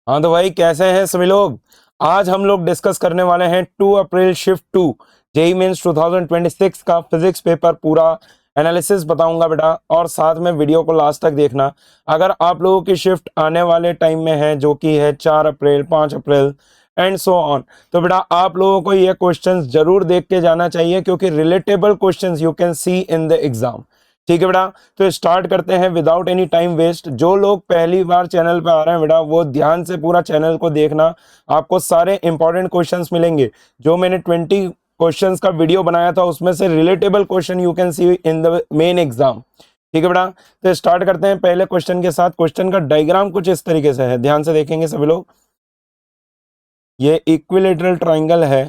हाँ तो भाई कैसे हैं सभी लोग। आज हम लोग डिस्कस करने वाले हैं 2 अप्रैल शिफ्ट 2 जेई मेंस 2026 का फिजिक्स पेपर पूरा एनालिसिस बताऊंगा बेटा, और साथ में वीडियो को लास्ट तक देखना। अगर आप लोगों की शिफ्ट आने वाले टाइम में है जो कि है 4 अप्रैल 5 अप्रैल एंड सो ऑन, तो बेटा आप लोगों को ये क्वेश्चंस जरूर देख के जाना चाहिए क्योंकि relatable questions you can see in the exam. ठीक है बेटा, तो स्टार्ट करते हैं विदाउट एनी टाइम वेस्ट। जो लोग पहली बार चैनल पे आ रहे हैं बेटा, वो ध्यान से पूरा चैनल को देखना। आपको सारे इंपॉर्टेंट क्वेश्चंस मिलेंगे। जो मैंने 20 क्वेश्चंस का वीडियो बनाया था उसमें से relatable question you can see in the main exam. ठीक है बेटा, तो स्टार्ट करते हैं पहले क्वेश्चन के साथ। क्वेश्चन का डायग्राम कुछ इस तरीके से है, ध्यान से देखेंगे सभी लोग। ये इक्विलेटरल ट्राइंगल है,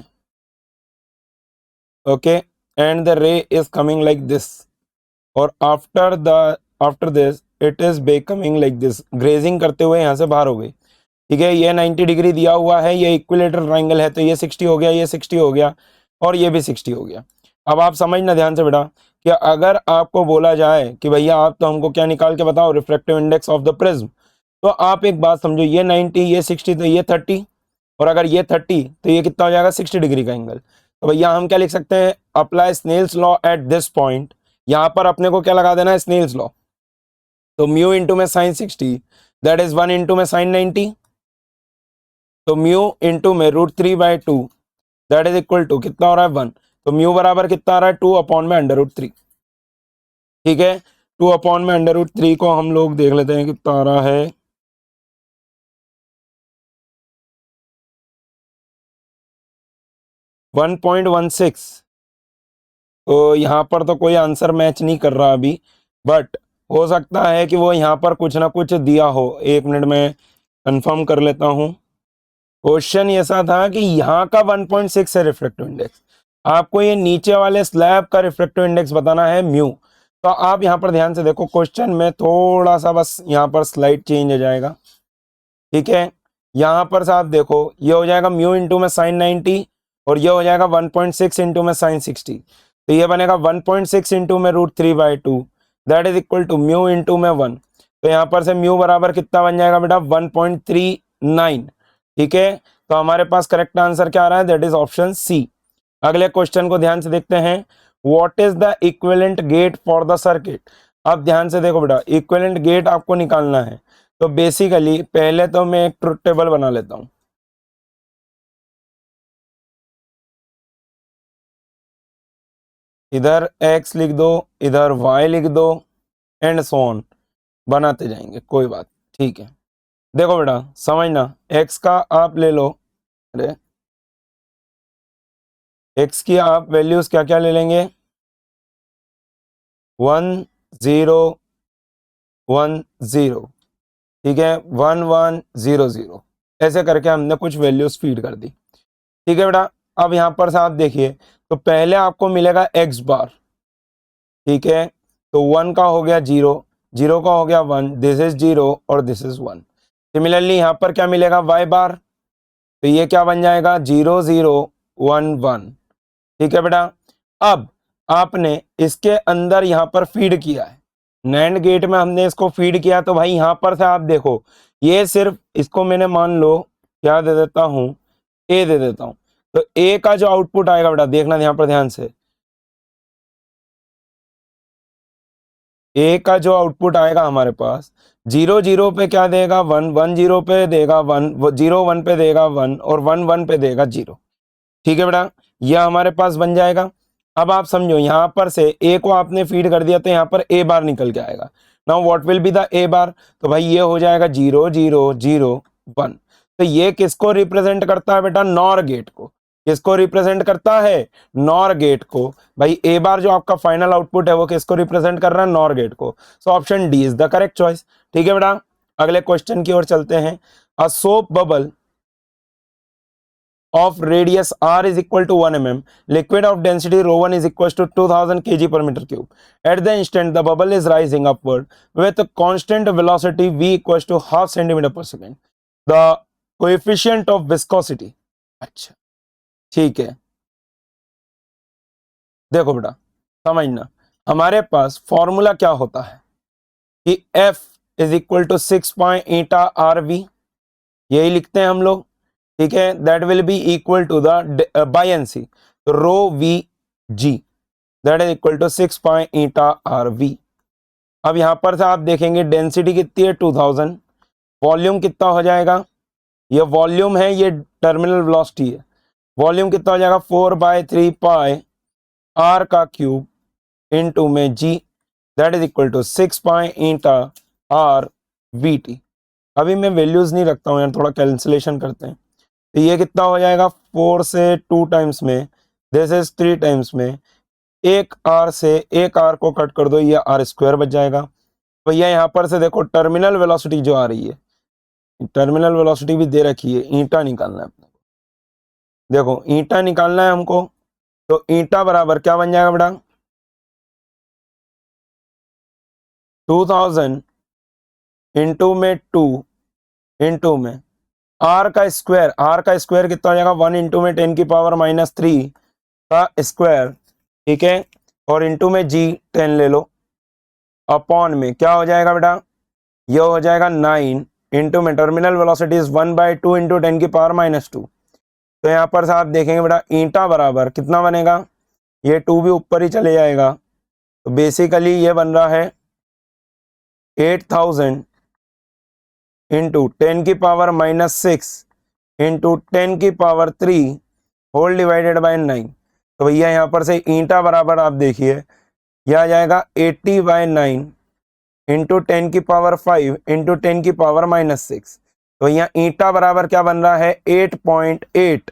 okay, and the ray is coming like this, और after this it is becoming like this, grazing करते हुए यहाँ से बाहर हो गई। ठीक है, ये 90 डिग्री दिया हुआ है, ये इक्विलेटरल ट्राइंगल है, तो ये 60 हो गया, ये 60 हो गया, और ये भी 60 हो गया। अब आप समझना ध्यान से बेटा कि अगर आपको बोला जाए कि भैया आप तो हमको क्या निकाल के बताओ, refractive index of the prism, तो आप एक बात समझो, ये 90 ये 60 तो ये 30, और अगर ये 30 तो ये कितना हो जाएगा 60 डिग्री का एंगल। तो भैया हम क्या लिख सकते हैं, apply Snell's law at this point. यहां पर अपने को क्या लगा देना है, स्नेल्स लॉ। तो म्यू इंटू में साइन 60 दैट इज 1 इंटू में साइन 90, तो म्यू इंटू में √3/2 दैट इज इक्वल टू कितना हो रहा है 1। तो म्यू बराबर कितना आ रहा है 2 अपॉन में √3। ठीक है, 2 अपॉन में √3 को हम लोग देख लेते हैं कितना आ रहा है, 1.16। तो यहाँ पर तो कोई आंसर मैच नहीं कर रहा अभी, बट हो सकता है कि वो यहाँ पर कुछ ना कुछ दिया हो। 1 मिनट में कंफर्म कर लेता हूँ। क्वेश्चन ऐसा था कि यहाँ का 1.6 है रिफ्रैक्टिव इंडेक्स, आपको ये नीचे वाले स्लैब का रिफ्रैक्टिव इंडेक्स बताना है म्यू। तो आप यहाँ पर ध्यान से देखो, क्वेश्चन में थोड़ा सा बस यहाँ पर स्लाइड चेंज हो जाएगा। ठीक है, यहाँ पर से आप देखो, ये हो जाएगा म्यू इंटू में साइन 90, और ये हो जाएगा 1.6 इंटू में साइन 60। तो ये बनेगा 1.6 इंटू में √3/2 that is equal to mu into में 1। तो यहाँ पर से म्यू बराबर कितना बन जाएगा बेटा, 1.39। ठीक है, तो हमारे पास करेक्ट आंसर क्या आ रहा है, दैट इज ऑप्शन सी। अगले क्वेश्चन को ध्यान से देखते हैं। What is the equivalent get for the circuit. अब ध्यान से देखो बेटा, इक्विवेलेंट गेट आपको निकालना है। तो बेसिकली पहले तो मैं एक ट्रुथ टेबल बना लेता हूं। इधर x लिख दो, इधर y लिख दो, एंड सो ऑन, बनाते जाएंगे, कोई बात। ठीक है, देखो बेटा समझना, x का आप ले लो, अरे x की आप वैल्यूज क्या क्या ले लेंगे, 1 0 1 0, ठीक है, 1 1 0 0, ऐसे करके हमने कुछ वैल्यूज फीड कर दी। ठीक है बेटा, अब यहां पर से आप देखिए, तो पहले आपको मिलेगा x बार। ठीक है, तो 1 का हो गया 0, 0 का हो गया 1, दिस इज 0 और दिस इज 1। सिमिलरली यहां पर क्या मिलेगा y बार, तो ये क्या बन जाएगा 0 0 1 1। ठीक है बेटा, अब आपने इसके अंदर यहां पर फीड किया है, नैंड गेट में हमने इसको फीड किया, तो भाई यहां पर से आप देखो, ये सिर्फ इसको मैंने मान लो क्या दे देता हूं, ए दे देता हूं। तो ए का जो आउटपुट आएगा बेटा, देखना यहां पर ध्यान से, ए का जो आउटपुट आएगा हमारे पास, 0 0 पे क्या देगा 1, 1 0 पे देगा 1, 0 1 पे देगा 1, और 1 1 पे देगा 0। ठीक है बेटा, यह हमारे पास बन जाएगा। अब आप समझो, यहां पर से ए को आपने फीड कर दिया, तो यहां पर ए बार निकल के आएगा। Now what will be the A bar, तो भाई ये हो जाएगा 0 0 0 1। तो ये किसको रिप्रेजेंट करता है बेटा, नॉर गेट को। किसको रिप्रेजेंट करता है, नॉर गेट को। भाई ए बार जो आपका फाइनल आउटपुट है वो किसको रिप्रेजेंट कर रहा है, नॉर गेट को। So option D is the correct choice. ठीक है बेटा, अगले क्वेश्चन की ओर चलते हैं। अ soap bubble of radius r is equal to 1 mm, liquid of density ρ1 is equal to 2000 kg per meter cube. At the instant the bubble is rising upward with a constant velocity v equals to half centimeter per second. The coefficient of viscosity. अच्छा ठीक है, देखो बेटा समझना, हमारे पास formula क्या होता है कि F is equal to 6.8 RV, यही लिखते हैं हम लोग, ठीक है। That will be equal to the buoyancy, तो rho V g that is equal to 6 pi eta R V. अब यहां पर से आप देखेंगे डेंसिटी कितनी है 2000, वॉल्यूम कितना हो जाएगा, ये वॉल्यूम है, ये टर्मिनल वेलोसिटी है, वॉल्यूम कितना हो जाएगा 4/3 पाई आर का क्यूब इनटू में g that is equal to 6 pi eta R V T. अभी मैं वैल्यूज नहीं रखता हूँ यार, थोड़ा कैंसिलेशन करते हैं। तो ये कितना हो जाएगा 4 से 2 टाइम्स में, दिस इज 3 टाइम्स में, एक आर से एक आर को कट कर दो, ये आर स्क्वायर बच जाएगा। भैया यहाँ पर से देखो टर्मिनल वेलोसिटी जो आ रही है, टर्मिनल वेलोसिटी भी दे रखी है, ईंटा निकालना है अपने को, देखो ईंटा निकालना है हमको। तो ईंटा बराबर क्या बन जाएगा बेटा 2000 इंटू में 2 इंटू में आर का स्क्वायर, आर का स्क्वायर कितना हो जाएगा 1 इंटू में 10 की पावर -3 का स्क्वायर, ठीक है, और इंटू में जी 10 ले लो, अपॉन में क्या हो जाएगा बेटा, यह हो जाएगा 9 इंटू में टर्मिनल वेलोसिटी इज 1/2 इंटू 10 की पावर -2। तो यहाँ पर से आप देखेंगे बेटा ईंटा बराबर कितना बनेगा, ये 2 भी ऊपर ही चले जाएगा, तो बेसिकली ये बन रहा है 8000 इंटू 10 की पावर -6 इंटू 10 की पावर 3 होल डिवाइडेड बाय 9। तो भैया यहाँ पर से ईंटा बराबर आप देखिए यह आ जाएगा 80/9 इंटू 10 की पावर 5 इंटू 10 की पावर -6। तो यहाँ ईंटा बराबर क्या बन रहा है 8.8,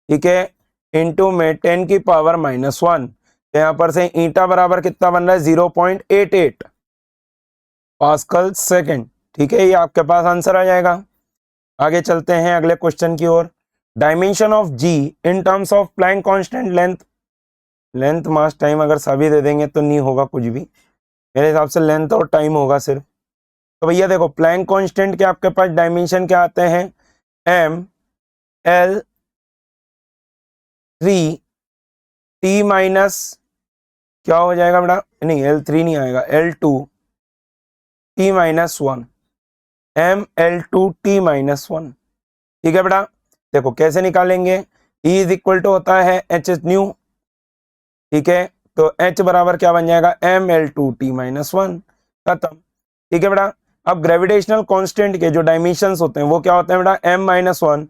ठीक है, इंटू में 10 की पावर -1। तो यहाँ पर से ईंटा बराबर कितना बन रहा है 0.88 पास्कल सेकेंड, ठीक है, ये आपके पास आंसर आ जाएगा। आगे चलते हैं अगले क्वेश्चन की ओर। Dimension of G in terms of Planck constant length, length mass time अगर सभी दे देंगे तो नहीं होगा कुछ भी, मेरे हिसाब से लेंथ और टाइम होगा सिर्फ। तो भैया देखो प्लैंक कांस्टेंट के आपके पास डायमेंशन क्या आते हैं, m l 3 t माइनस क्या हो जाएगा बेटा, नहीं L3 नहीं आएगा, L2 t minus 1, ML2 t minus 1, ठीक है बेटा। देखो कैसे निकालेंगे, E इज इक्वल टू होता है एच न्यू, ठीक है, तो H बराबर क्या बन जाएगा ML2 t माइनस 1, खत्म, ठीक है बेटा। अब ग्रेविटेशनल कांस्टेंट के जो डायमेंशंस होते हैं वो क्या होते हैं बेटा M-1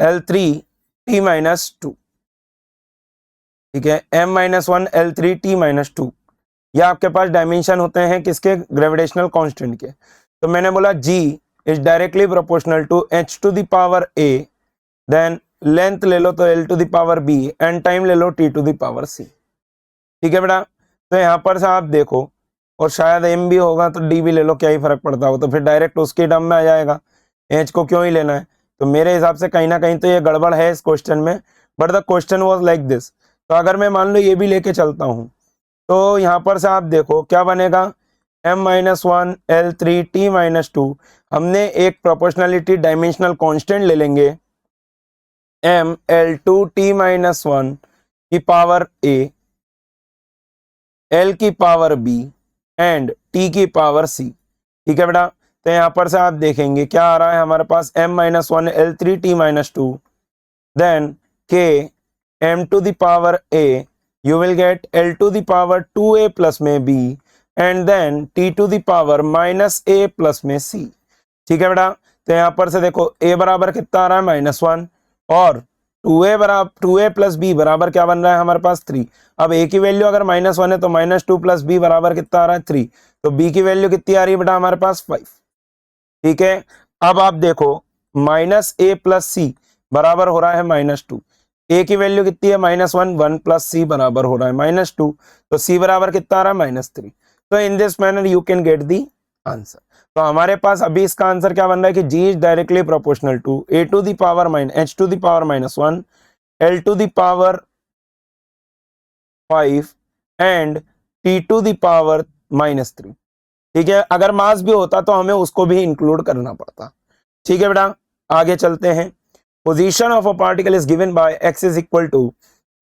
L3 t माइनस 2, ठीक है, M-1 L3 t माइनस 2, ये आपके पास डायमेंशन होते हैं किसके, ग्रेविटेशनल कांस्टेंट के। तो मैंने बोला G is directly proportional to h to the power a, then length ले लो तो l to the power b and time ले लो t to the power c, ठीक है बेटा। तो यहाँ पर से आप देखो, और शायद m भी होगा तो d भी ले लो, क्या ही फर्क पड़ता हो, तो फिर डायरेक्ट उसके टर्म में आ जाएगा, h को क्यों ही लेना है। तो मेरे हिसाब से कहीं ना कहीं तो ये गड़बड़ है इस क्वेश्चन में, but the question was like this. तो अगर मैं मान लो ये भी लेके चलता हूँ तो यहाँ पर से आप देखो क्या बनेगा M-1 L3 t माइनस 2, हमने एक प्रोपोर्शनलिटी डायमेंशनल कांस्टेंट ले लेंगे ML2 t माइनस 1 की पावर a, L की पावर b एंड t की पावर c, ठीक है बेटा। तो यहाँ पर से आप देखेंगे क्या आ रहा है हमारे पास M-1 L3 t minus 2, then k m to the power a, you will get L to the power 2a plus में b and then t to the power minus a plus में c, ठीक है बेटा। तो यहाँ पर से देखो a बराबर कितना आ रहा है -1 और 2a बराबर 2a प्लस b बराबर क्या बन रहा है हमारे पास 3। अब a की वैल्यू अगर -1 है तो -2 प्लस b बराबर कितना आ रहा है 3, तो b की वैल्यू कितनी आ रही है बेटा हमारे पास 5, ठीक है। अब आप देखो -a प्लस c बराबर हो रहा है -2, a की वैल्यू कितनी है -1, 1 प्लस c बराबर हो रहा है -2, तो c बराबर कितना आ रहा है -3। तो in this manner you can get the answer. तो हमारे पास अभी इसका आंसर क्या बन रहा है कि g is directly proportional to a to the power h to the power -1 l to the power 5 and t to the power -3, ठीक है। अगर मास भी होता तो हमें उसको भी इंक्लूड करना पड़ता, ठीक है बेटा। आगे चलते हैं। Position of a particle is given by x is equal to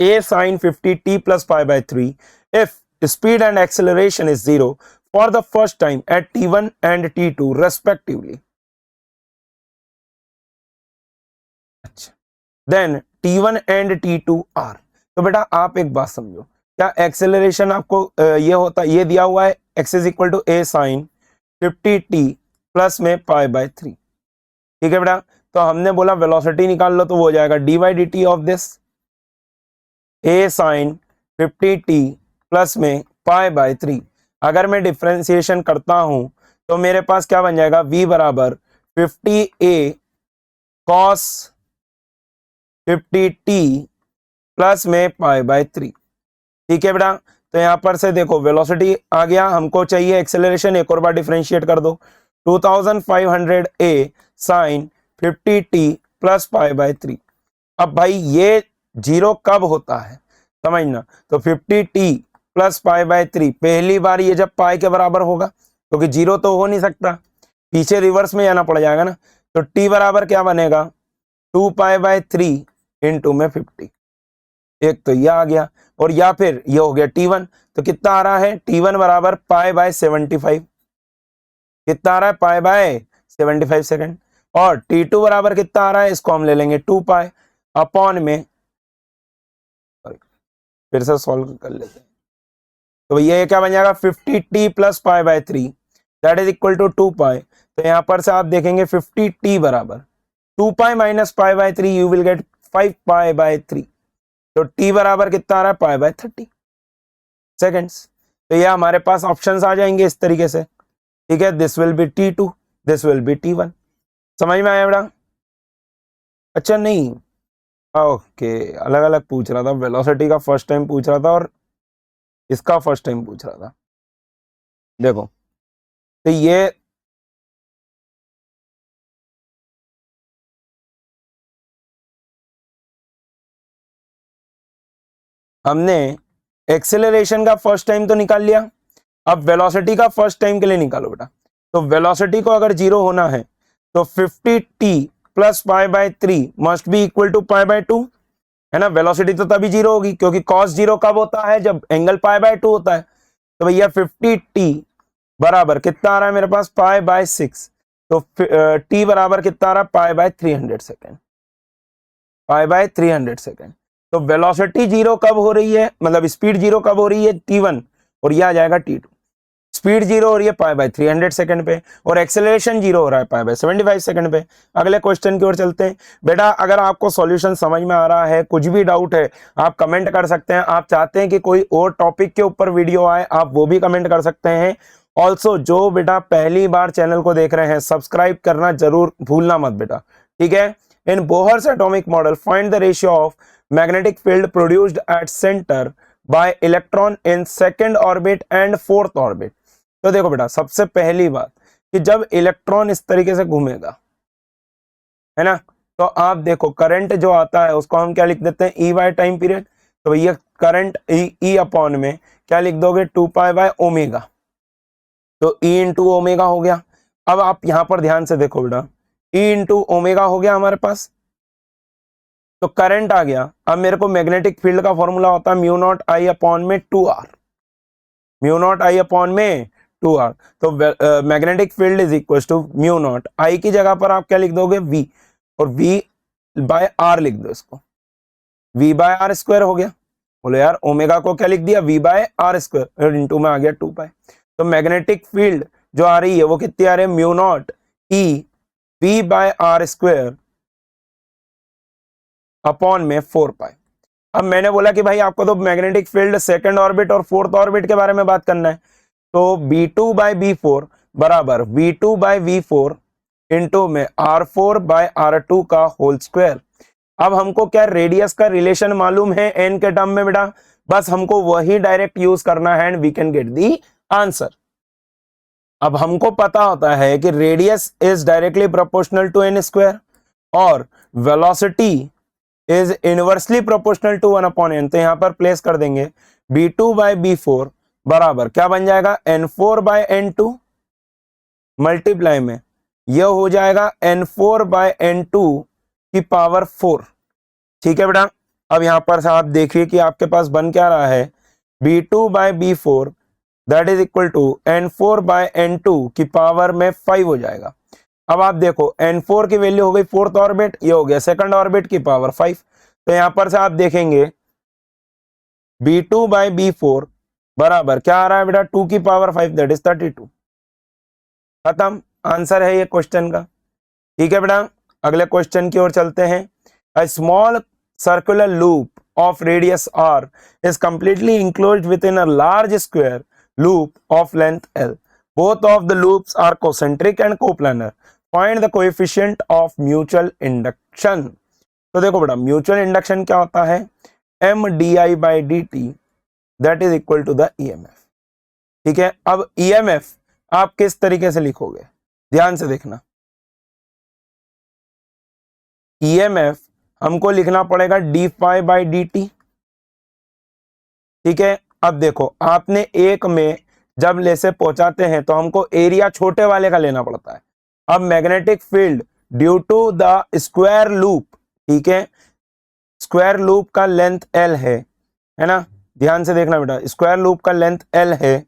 a sin 50 t plus pi by 3 if speed and acceleration is 0, for the first time at T1 and T2 respectively. अच्छा, then T1 and T2 are, तो बेटा आप एक बात समझो, क्या acceleration आपको ये होता, ये दिया हुआ है x is equal to a sin 50t plus में पाई बाय 3, ठीक है बेटा। तो हमने बोला वेलोसिटी निकाल लो, तो वो हो जाएगा dy dt of this a sin 50t plus में पाई बाय 3। अगर मैं डिफ्रेंसिएशन करता हूं तो मेरे पास क्या बन जाएगा, v बराबर 50a cos 50t प्लस में पाई बाय 3, ठीक है बेटा। तो यहां पर से देखो वेलोसिटी आ गया, हमको चाहिए एक्सेलरेशन, एक और बार डिफरेंशिएट कर दो, 2500a sin 50t plus pi by 3। अब भाई ये जीरो कब होता है समझना, तो 50t प्लस पाई बाय 3 पहली बार ये जब पाई के बराबर होगा, क्योंकि जीरो तो हो नहीं सकता, पीछे रिवर्स में जाना पड़ जाएगा ना। तो t बराबर क्या बनेगा, 2 पाई बाय 3 इंटू में 50, एक तो ये आ गया, और या फिर ये हो गया t1, तो कितना आ रहा है, t1 बराबर पाई बाय 75, कितना आ रहा है, पाई बाय 75 सेकेंड। और t2 बराबर कितना आ रहा है, इसको हम ले लेंगे 2 पाई अपॉन में, फिर से सॉल्व कर लेते हैं, तो ये क्या बन जाएगा 50t plus pi by 3 that is equal to 2 pi. तो यहां पर से आप देखेंगे 50t बराबर 2 pi minus pi by 3, you will get 5 pi by 3। तो t बराबर कितना आ रहा है, पाई बाय 30 सेकेंड्स। तो ये हमारे पास ऑप्शंस आ जाएंगे इस तरीके से, ठीक है। This will be t2, this will be t1। समझ में आया बेटा? अच्छा नहीं, ओके, अलग अलग पूछ रहा था, वेलोसिटी का फर्स्ट टाइम पूछ रहा था और इसका फर्स्ट टाइम पूछ रहा था। देखो तो ये हमने एक्सेलरेशन का फर्स्ट टाइम तो निकाल लिया, अब वेलोसिटी का फर्स्ट टाइम के लिए निकालो बेटा। तो वेलोसिटी को अगर जीरो होना है तो 50t plus pi by 3 must be equal to pi by 2, है ना। वेलोसिटी तो तभी जीरो होगी क्योंकि कॉस जीरो कब होता है, जब एंगल पाई बाय 2 होता है। तो भैया 50t बराबर कितना आ रहा है मेरे पास, पाई बाय 6, तो t बराबर कितना आ रहा है, pi by 300 second, pi by 300 second. तो वेलोसिटी जीरो कब हो रही है, मतलब स्पीड जीरो कब हो रही है, t1, और यह आ जाएगा t2। स्पीड जीरो हो रही है पाई बाय 300 सेकंड पे, और एक्सेलरेशन जीरो हो रहा है पाई बाय 75 सेकंड पे। अगले क्वेश्चन की ओर चलते हैं बेटा। अगर आपको सॉल्यूशन समझ में आ रहा है, कुछ भी डाउट है, आप कमेंट कर सकते हैं। आप चाहते हैं कि कोई और टॉपिक के ऊपर वीडियो आए, आप वो भी कमेंट कर सकते हैं। ऑल्सो जो बेटा पहली बार चैनल को देख रहे हैं, सब्सक्राइब करना जरूर भूलना मत बेटा, ठीक है। In Bohr's atomic model find the ratio of magnetic field produced at centre by electron in second orbit and fourth orbit. तो देखो बेटा, सबसे पहली बात कि जब इलेक्ट्रॉन इस तरीके से घूमेगा, है ना, तो आप देखो करंट जो आता है उसको हम क्या लिख देते हैं, ई बाय टाइम पीरियड। तो भैया करंट ई अपॉन में क्या लिख दोगे, 2 पाई बाय ओमेगा, तो ई इंटू ओमेगा हो गया। अब आप यहां पर ध्यान से देखो बेटा, ई इंटू ओमेगा हो गया हमारे पास, तो करंट आ गया। अब मेरे को मैग्नेटिक फील्ड का फॉर्मूला होता है म्यू नॉट आई अपॉन में 2r, म्यू नॉट आई अपॉन में 2r। तो magnetic field is equal to mu naught I की जगह पर आप क्या लिख दोगे, v, और v बाय r लिख दो इसको, v बाय आर स्क्वायर हो गया। बोले यार ओमेगा को क्या लिख दिया, v by r square, into में आ गया 2 पाई। तो मैग्नेटिक फील्ड जो आ रही है वो कितनी आ रही है, mu nought e v by r square upon में 4 पाई। अब मैंने बोला कि भाई आपको तो मैग्नेटिक फील्ड सेकंड ऑर्बिट और फोर्थ ऑर्बिट के बारे में बात करना है, तो b2 बाय b4 बराबर v2 बाय v4 इंटू में r4 बाय r2 का होल स्क्वायर। अब हमको क्या रेडियस का रिलेशन मालूम है n के टर्म में बेटा, बस हमको वही डायरेक्ट यूज करना है and we can get the answer. अब हमको पता होता है कि radius is directly proportional to n square और velocity is inversely proportional to 1 upon n। तो यहां पर प्लेस कर देंगे b2 बाय b4 बराबर क्या बन जाएगा, n4 बाय n2 मल्टीप्लाई में यह हो जाएगा n4 बाय n2 की पावर 4, ठीक है बेटा। अब यहां पर आप देखिए कि आपके पास बन क्या रहा है, b2 by b4 that is equal to n4 by n2 की पावर में 5 हो जाएगा। अब आप देखो n4 की वैल्यू हो गई फोर्थ ऑर्बिट, ये हो गया सेकंड ऑर्बिट की पावर 5। तो यहां पर से आप देखेंगे b2 बाई b4 बराबर क्या आ रहा है बेटा, 2 की पावर 5 दैट इज 32। खत्म, आंसर है ये क्वेश्चन का। ठीक है बेटा, अगले क्वेश्चन की ओर चलते हैं। A small circular loop of radius r is completely enclosed within a large square loop of length l. Both of the loops are concentric and coplanar. Find the coefficient of mutual induction. तो देखो बेटा, mutual induction क्या होता है, m di by dt that is equal to the EMF। ठीक है, अब EMF आप किस तरीके से लिखोगे, ध्यान से देखना। EMF हमको लिखना पड़ेगा d phi by D t. ठीक है, अब देखो आपने एक में जब लेसे पहुंचाते हैं तो हमको एरिया छोटे वाले का लेना पड़ता है। अब magnetic field due to the square loop, ठीक है, स्क्वायर लूप का लेंथ L है ना, ध्यान से देखना बेटा, स्क्वायर लूप का लेंथ L है।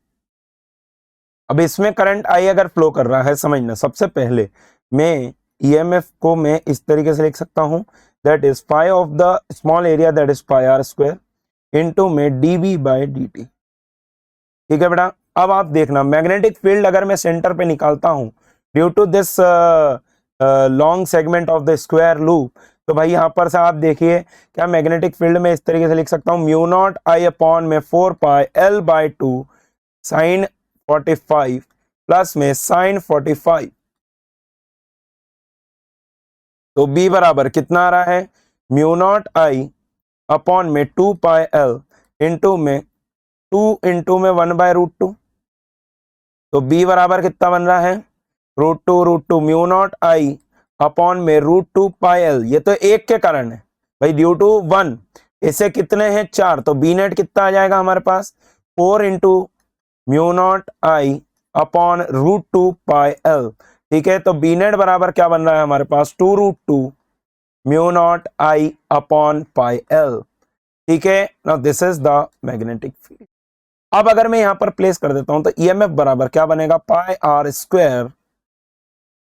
अब इसमें करंट I अगर फ्लो कर रहा है, समझना, सबसे पहले मैं EMF को मैं इस तरीके से लिख सकता हूं, that is pi of the small area that is pi are square into में dB बाय dt। ठीक है बेटा, अब आप देखना मैग्नेटिक फील्ड अगर मैं सेंटर पे निकालता हूं due to this long segment of the square loop, तो भाई यहां पर से आप देखिए क्या मैग्नेटिक फील्ड में इस तरीके से लिख सकता हूं, म्यू नॉट आई अपॉन में 4 पाई L बाय 2 साइन 45 प्लस में साइन 45। तो B बराबर कितना आ रहा है, म्यू नॉट आई अपॉन में 2 पाई L इंटू में 2 इंटू में 1 बाय रूट 2। तो B बराबर कितना बन रहा है, रूट टू म्यू नॉट आई अपॉन में रूट 2 पाई L। ये तो एक के कारण है भाई, ड्यू टू 1, इसे कितने हैं 4, तो B नेट कितना आ जाएगा हमारे पास, 4 इंटू म्यू नॉट आई अपॉन रूट 2 पाई L। ठीक है, तो B नेट बराबर क्या बन रहा है हमारे पास, 2 रूट 2 म्यू नॉट आई अपॉन पाई L। ठीक है, now this is the magnetic field. अब अगर मैं यहां पर प्लेस कर देता हूं तो EMF बराबर क्या बनेगा, pi are square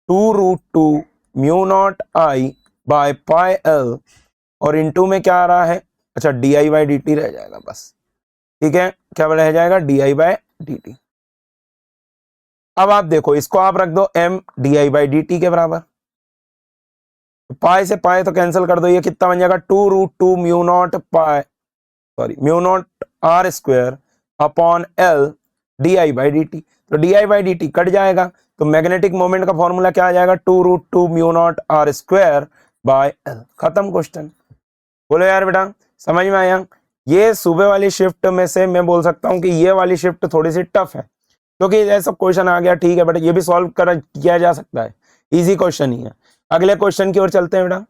2 root 2 mu naught I by pi L, और इनटू में क्या आ रहा है, अच्छा D I by D T रह जाएगा बस। ठीक है, क्या रह जाएगा, D I by D T. अब आप देखो इसको आप रख दो m D I by D T के बराबर, पाई से पाई तो कैंसिल कर दो, ये कितना बन जाएगा, 2 root 2 mu naught pi, sorry mu not are square upon L D I by D T. तो D I by D T cut जाएगा, तो मैग्नेटिक मोमेंट का फॉर्मूला क्या आ जाएगा, 2 root 2 mu not are square by L। खत्म question. बोलो यार बेटा, समझ में आया। ये सुबह वाली शिफ्ट में से मैं बोल सकता हूं कि ये वाली शिफ्ट थोड़ी सी टफ है, क्योंकि ऐसा क्वेश्चन आ गया, ठीक है बेटा, ये भी सॉल्व किया जा सकता है, इजी क्वेश्चन ही है। अगले क्वेश्चन की ओर चलते हैं बेटा।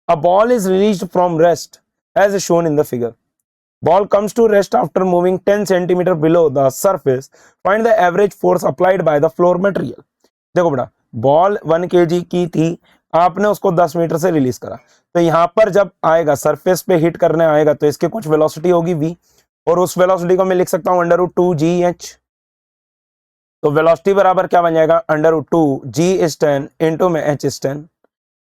A ball is released from rest as shown in the figure. Ball comes to rest after moving 10 cm below the surface. Find the average force applied by the floor material. देखो बेटा, ball 1 kg की थी, आपने उसको 10 metre से release करा, तो यहां पर जब आएगा सरफेस पे हिट करने आएगा तो इसके कुछ वेलोसिटी होगी v, और उस वेलोसिटी को मैं लिख सकता हूं अंडर रूट 2 GH। तो वेलोसिटी बराबर क्या बन जाएगा, अंडर रूट 2 G is 10 इंटू में H is 10।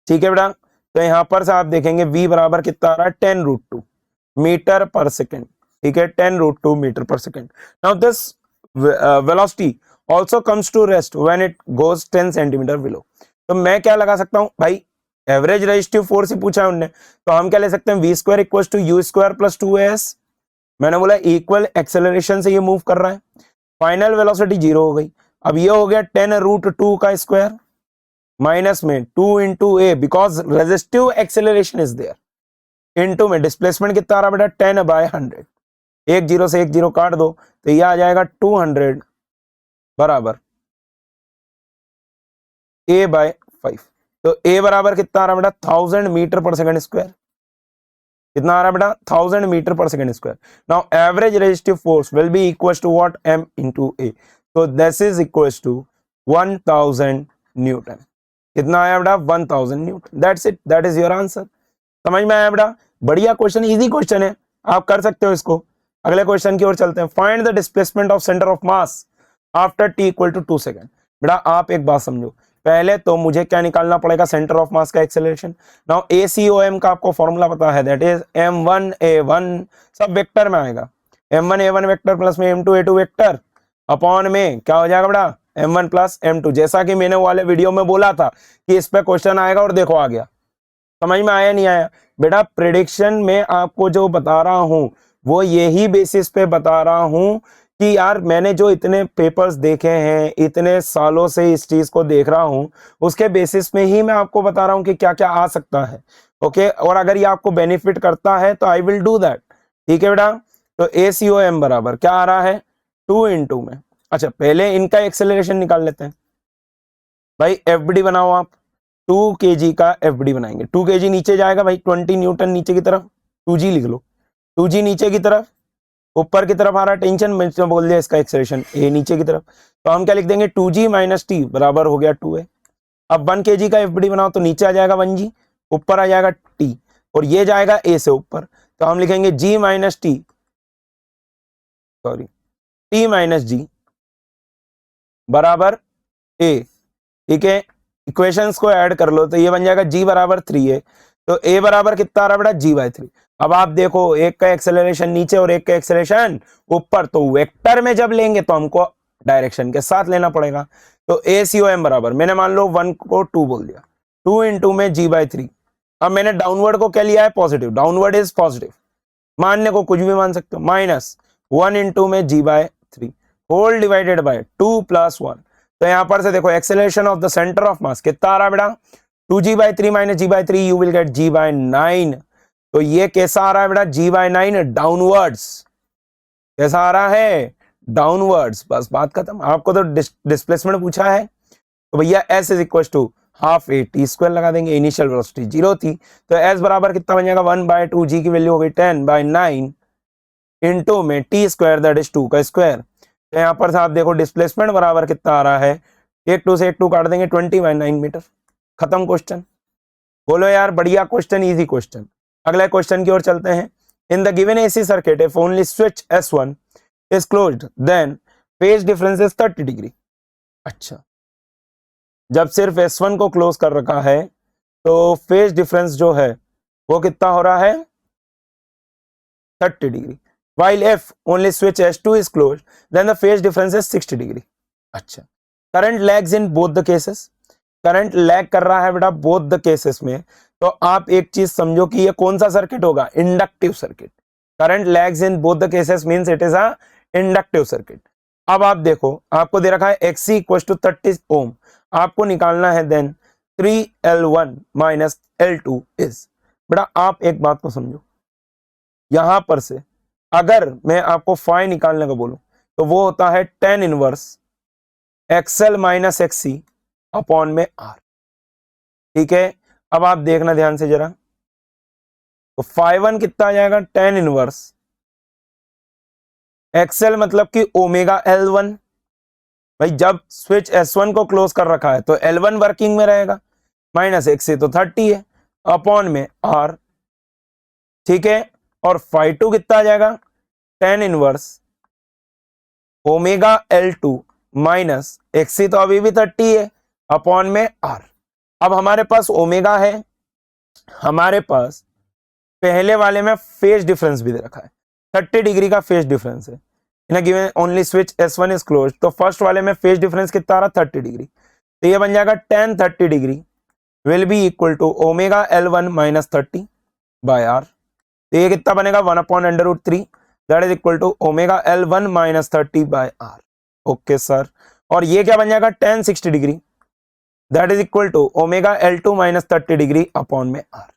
ठीक है बेटा, तो यहां पर से आप देखेंगे v बराबर कितना आ रहा है, 10 रूट 2 मीटर पर सेकेंड। ठीक है, 10 रूट 2 मीटर पर second. Now this velocity also comes to rest when it goes 10 centimetre below. तो मैं क्या लगा सकता हूं भाई, एवरेज रेजिस्टिव फोर्स ही पूछा है उन्होंने, तो हम क्या ले सकते हैं, v square equal to u square plus 2as। मैंने बोला इक्वल एक्सेलरेशन से ये मूव कर रहा है, फाइनल वेलोसिटी 0 हो गई। अब ये हो गया 10 रूट 2 का स्क्वायर माइनस में 2 into a, because resistive acceleration is there, into में डिस्प्लेसमेंट कितना आ रहा बेटा, 10 बाय 100। एक जीरो से एक जीरो काट दो तो ये आ जाएगा 200 बराबर a बाय 5। तो a बराबर कितना आ रहा बेटा, 1000 मीटर पर सेकंड स्क्वायर। कितना आ रहा बेटा, 1000 मीटर पर second square. Now average resistive force will be equal to what, m into a। तो this is equal to 1000 newton. कितना आया बेटा, 1000 newton. That's it, that is your answer. समझ में आया बेटा, बढ़िया क्वेश्चन, इजी क्वेश्चन है, आप कर सकते हो इसको। अगले क्वेश्चन की ओर चलते हैं। Find the displacement of centre of mass after t equal to 2 second. बेटा आप एक बात समझो, पहले तो मुझे क्या निकालना पड़ेगा, सेंटर ऑफ मास का एक्सेलरेशन। नाउ ACOM का आपको फॉर्मूला पता है, दैट इज m1a1, सब वेक्टर में आएगा, m1a1 वेक्टर प्लस में m2a2 वेक्टर अपॉन में क्या हो जाएगा बेटा m1 प्लस m2। जैसा कि मैंने वाले वीडियो में बोला था कि इस पे क्वेश्चन आएगा, और देखो आ गया। समझ में आया नहीं आया? बेटा प्रेडिक्शन में आपको जो बता रहा हूं वो यही बेसिस पे बता रहा हूं कि यार मैंने जो इतने पेपर्स देखे हैं, इतने सालों से इस चीज को देख रहा हूं, उसके बेसिस में ही मैं आपको बता रहा हूं कि क्या क्या आ सकता है। ओके, और अगर ये आपको बेनिफिट करता है तो आई विल डू दैट। ठीक है बेटा, तो ACOM बराबर क्या आ रहा है 2 इंटू में। अच्छा पहले इनका एक्सेलरेशन निकाल लेते हैं भाई। FBD बनाओ आप, 2 kg का FBD बनाएंगे। 2 kg नीचे जाएगा भाई, 20 न्यूटन नीचे की तरफ, 2G लिख लो, 2G नीचे की तरफ, ऊपर की तरफ आ रहा टेंशन, मैंने बोल दिया इसका एक्सेलरेशन A नीचे की तरफ। तो हम क्या लिख देंगे 2G माइनस टी बराबर हो गया 2A। अब 1 kg का FBD बनाओ तो नीचे आ जाएगा 1G, ऊपर आ जाएगा T, और ये जाएगा A से ऊपर, तो हम लिखेंगे G minus T, sorry T minus G बराबर A। ठीक है, इक्वेशंस को ऐड कर लो तो ये बन जाएगा G बराबर 3A, तो A बराबर कितना आ रहा है बेटा G/3। अब आप देखो एक का एक्सेलरेशन नीचे और एक का एक्सेलरेशन ऊपर, तो वेक्टर में जब लेंगे तो हमको डायरेक्शन के साथ लेना पड़ेगा। तो ACOM बराबर, मैंने मान लो 1 को 2 बोल दिया, 2 इंटू में G/3। अब मैंने डाउनवर्ड को क्या लिया है पॉजिटिव, डाउनवर्ड इज पॉजिटिव, मानने को कुछ भी मान सकते हो, माइनस 1 इंटू में G/3 whole divided by 2 plus 1। तो यहां पर से देखो acceleration of the centre of मास कितना आ रहा है बेटा 2G/3 minus G/3, you will gate G/9। तो ये कैसा आ रहा है बेटा G/9 डाउनवर्ड्स। कैसा आ रहा है डाउनवर्ड्स, बस बात खत्म। आपको तो डिस्प्लेसमेंट पूछा है तो भैया S is equal to half A t square लगा देंगे, इनिशियल वेलोसिटी 0 थी तो S बराबर कितना बन जाएगा 1/2, G की वैल्यू हो गई 10/9 इंटू में T स्क्वायर दैट इज 2 का स्क्वायर। तो यहाँ पर आप देखो डिस्प्लेसमेंट बराबर कितना आ रहा है, एक 2 से एक 2 काट देंगे 20/9 मीटर। खत्म क्वेश्चन। बोलो यार बढ़िया क्वेश्चन, इजी क्वेश्चन। अगले क्वेश्चन की ओर चलते हैं। In the given AC circuit if only switch S1 is closed then phase difference is 30 degree. अच्छा, जब सिर्फ S1 को क्लोज कर रखा है तो फेज डिफरेंस जो है वो कितना हो रहा है 30 degree. While if only switch S2 is closed, then the phase difference is 60 degree. अच्छा, current lags in both the cases. Current lag कर रहा है बेटा बोथ द केसेस में, तो आप एक चीज समझो कि ये कौन सा सर्किट होगा, inductive circuit. Current lags in both the cases means it is a inductive circuit. अब आप देखो आपको दे रखा है XC = 30 ओम, आपको निकालना है then 3L1 minus L2 is. बेटा आप एक बात को समझो, यहां पर से अगर मैं आपको फाई निकालने को बोलूं तो वो होता है tan inverse XL minus XC upon में R। ठीक है, अब आप देखना ध्यान से जरा, तो φ1 कितना आ जाएगा tan इनवर्स XL मतलब कि ओमेगा L1। भाई जब स्विच S1 को क्लोज कर रखा है तो L1 वर्किंग में रहेगा, माइनस XC तो 30 है अपॉन में R। ठीक है, और φ2 कितना आ जाएगा tan inverse omega L2 minus XC तो अभी भी 30 है अपॉन में R। अब हमारे पास ओमेगा है, हमारे पास पहले वाले में फेज डिफरेंस भी दे रखा है, 30 डिग्री का फेज डिफरेंस है। In given only switch S1 is close, तो फर्स्ट वाले में फेज डिफरेंस कितना आ रहा 30 डिग्री, तो ये बन जाएगा tan 30 degree will be equal to omega L1 minus 30 by R। तो ये कितना बनेगा 1/√3 that is equal to omega L1 minus 30 by R। Okay sir, और ये क्या बन जाएगा tan 60 degree that is equal to omega L2 minus 30 degree upon में R।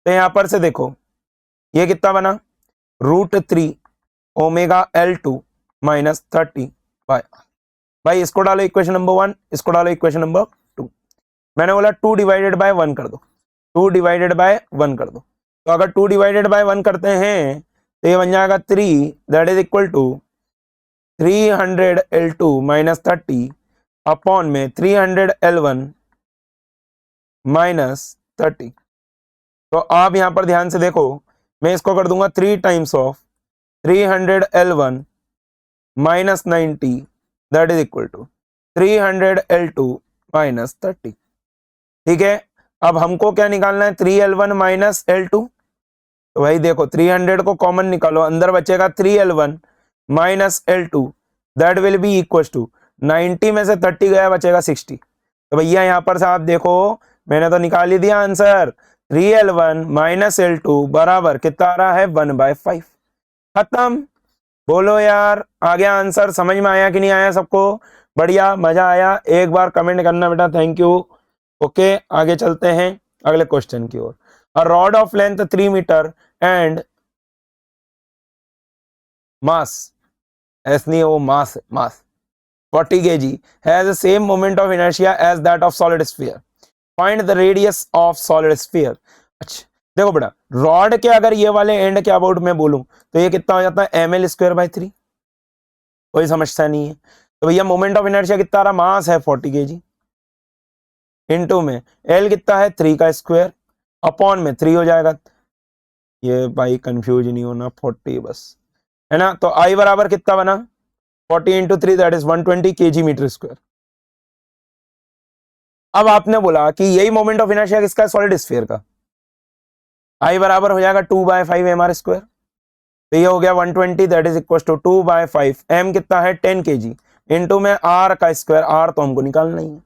तो यहां पर से देखो ये कितना बना √3 omega L2 minus 30 by R। भाई इसको डालो इक्वेशन नंबर 1, इसको डालो इक्वेशन नंबर 2। मैंने बोला 2 डिवाइडेड बाय 1 कर दो, 2 डिवाइडेड बाय 1 कर दो, तो अगर 2 डिवाइडेड बाय 1 करते हैं तो ये बन जाएगा 3 that is equal to 300 L2 minus 30 upon में 300 L1 माइनस 30। तो आप यहां पर ध्यान से देखो, मैं इसको कर दूंगा 3 times of 300 L1 minus 90 that is equal to 300 L2 minus 30। ठीक है, अब हमको क्या निकालना है, 3L1 माइनस L2। तो भाई देखो 300 को कॉमन निकालो, अंदर बचेगा 3L1 minus L2 that will be equal to 90 में से 30 गया, बचेगा 60। तो भैया यहां पर से आप देखो मैंने तो निकाल ही दिया आंसर, 3L1 माइनस L2 बराबर कितना आ रहा है, 1/5। खत्म। बोलो यार आ गया आंसर, समझ में आया कि नहीं आया सबको? बढ़िया, मजा आया? एक बार कमेंट करना बेटा, थैंक यू। ओके आगे चलते हैं अगले क्वेश्चन की ओर। A rod of length 3 metre and mass, ऐसा नहीं है वो मास 40 kg has the same moment of inertia as that of solid sphere. Find the radius of solid sphere. अच्छा देखो बेटा, रॉड के अगर ये वाले एंड के अबाउट में बोलूं तो ये कितना हो जाता है, ml²/3। कोई समस्या नहीं है। तो भैया मोमेंट ऑफ इनर्शिया कितना रहा, मास है 40 kg, इनटू में एल कितना है 3 का स्क्वायर, अपॉन में 3 हो जाएगा। ये भाई कंफ्यूज नहीं होना, 40 बस, है ना। तो आई बराबर कितना बना, 40 into 3 that is 120 kg metre square. अब आपने बोला कि यही मोमेंट ऑफ इनर्शिया किसका है, सॉलिड स्फीयर का। आई बराबर हो जाएगा 2/5 mr²। तो ये हो गया 120 that is equal to 2/5, m कितना है 10 kg, इंटू में r का स्क्वायर, r तो हमको निकालना ही है।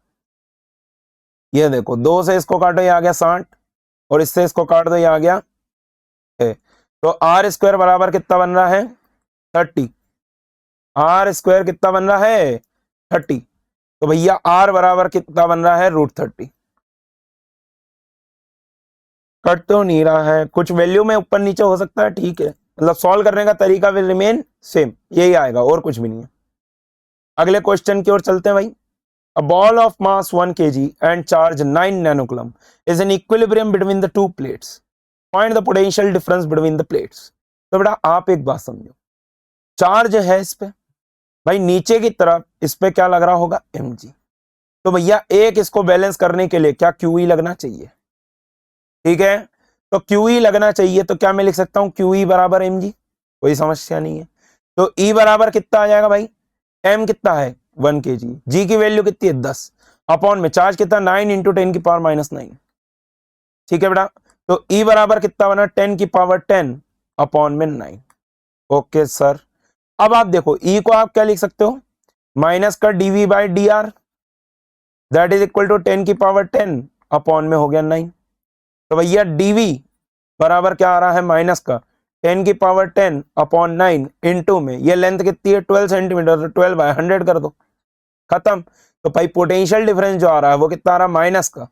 ये देखो 2 से इसको काटो, ये आ गया 60, और इससे इसको काट दो, ये आ गया तो r² बराबर कितना बन रहा है, 30। r² कितना बन रहा है, 30। तो भैया r बराबर कितना बन रहा है, √30। कट तो नहीं रहा है, कुछ वैल्यू में ऊपर नीचे हो सकता है, ठीक है, मतलब सॉल्व करने का तरीका विल रिमेन सेम, यही आएगा और कुछ भी नहीं है। अगले क्वेश्चन की ओर चलते हैं भाई। A ball of mass 1 kg and charge 9 nanocoulomb is in equilibrium between the two plates. Find the potential difference between the plates. तो बेटा आप एक बात समझो, चार्ज है इस पे, भाई नीचे की तरफ इस पे क्या लग रहा होगा, mg। तो भैया एक इसको बैलेंस करने के लिए क्या QE लगना चाहिए, ठीक है। तो QE लगना चाहिए, तो क्या मैं लिख सकता हूं QE बराबर mg, कोई समस्या नहीं है। तो E बराबर कितना आ जाएगा भाई, m कितना है 1 kg, g की वैल्यू कितनी है 10, अपॉन में चार्ज कितना 9 इंटू 10 की पावर -9। ठीक है बेटा, तो E बराबर कितना बना 10 की पावर 10 अपॉन में 9। ओके सर, अब आप देखो E को आप क्या लिख सकते हो, माइनस का dv/dr that is equal to 10 की पावर 10 अपॉन में हो गया 9। तो भैया dv बराबर क्या आ रहा है, माइनस का 10 की पावर 10 अपॉन 9 इंटू में ये लेंथ कितनी है 12 सेंटीमीटर, 12/100 कर दो, खत्म। तो भाई पोटेंशियल डिफरेंस जो आ रहा है वो कितना आ रहा है, माइनस का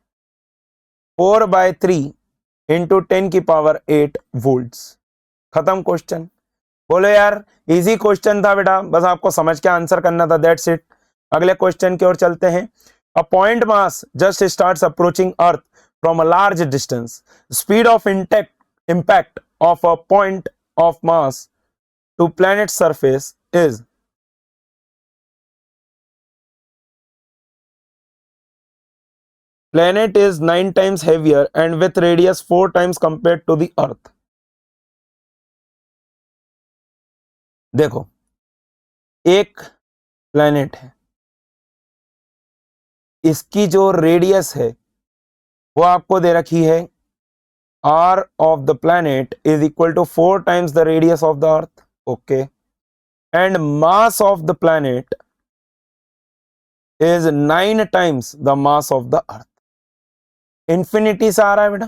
4/3 इंटू 10 की पावर 8 वोल्ट्स। खत्म क्वेश्चन। बोलो यार इजी क्वेश्चन था बेटा, बस आपको समझ के आंसर करना था, दैट्स इट। अगले क्वेश्चन की ओर चलते हैं। A point mass just starts approaching earth from a large distance, speed of impact of a point of mass to planet surface is planet is 9 times heavier and with radius 4 times compared to the earth। देखो एक planet है, इसकी जो radius है वो आपको दे रखी है, r of the planet is equal to 4 times the radius of the earth, okay, and mass of the planet is 9 times the mass of the earth। Infinity से आ रहा है बेटा,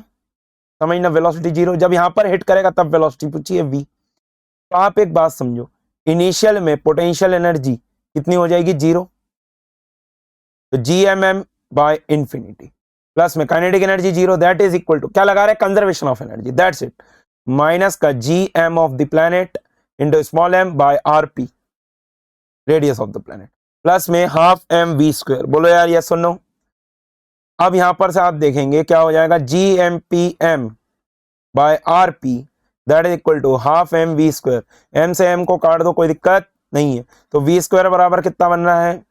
समझना, वेलोसिटी 0, जब यहां पर हिट करेगा तब वेलोसिटी पूछिए v। तो आप एक बात समझो, इनिशियल में पोटेंशियल एनर्जी कितनी हो जाएगी 0, तो gmm/इंफिनिटी प्लस में kinetic energy 0 that is equal to क्या लगा रहे, conservation of energy, that's it, minus का gm of the planet into small m/rp radius of the planet, plus में हाफ mv²। बोलो यार यस और नो। अब यहां पर से आप देखेंगे क्या हो जाएगा, gmpm/rp that is equal to half mv²। m से m को काट दो, कोई दिक्कत नहीं है। तो v² बराबर कितना बन रहा है